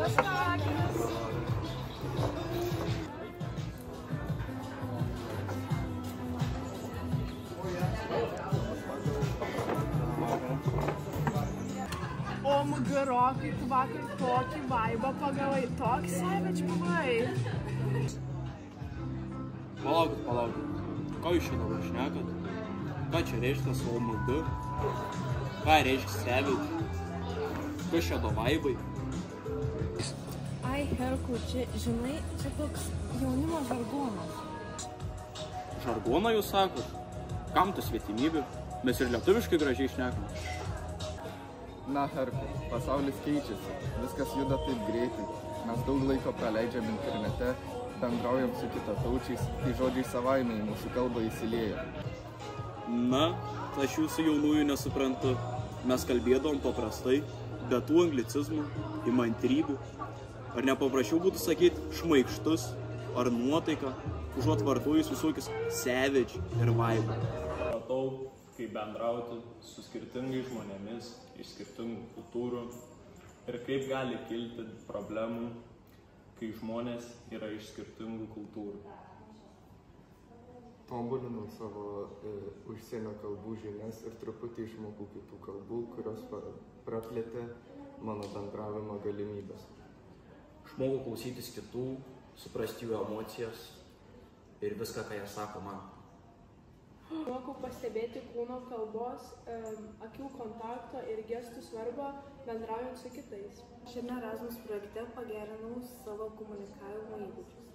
O, Mugarokai, tu vakar tokį vaibą pagavai, tokį savage buvai. Palaukit. Ką jūs čia dabar šnekat? Ką čia reiškia OMG? Ką reiškia savage? Kas čia to vaibai? Ai, Herku, čia, žinai, čia toks jaunimo žargonas. Žargoną jūs sakot? Kam ta svetimybė? Mes ir lietuviškai gražiai šnekam. Na, Herku, pasaulis keičiasi, viskas juda taip greitai, mes daug laiko praleidžiam internete, bendraujam su kitataučiais, tai žodžiai savaime į mūsų kalbą įsilieja. Na, aš jūsų jaunųjų nesuprantu. Mes kalbėdavom paprastai, be tų anglicizmų, įmantrybių. Ar nepaprašiau būtų sakyti šmaikštus ar nuotaika, užuot vartojus visokius savage ir vibe. Matau, kaip bendrauti su skirtingais žmonėmis iš skirtingų kultūrų ir kaip gali kilti problemų, kai žmonės yra iš skirtingų kultūrų. Tobulinau savo užsienio kalbų žinias ir truputį išmokau kitų kalbų, kurios praplėtė mano bendravimo galimybės. Išmokau klausytis kitų, suprasti jų emocijas ir viską, ką jie sako man. Mokau pastebėti kūno kalbos, akių kontakto ir gestų svarbą bendraujant su kitais. Šiame Erasmus projekte pagerinau savo komunikavimo įgūdžius.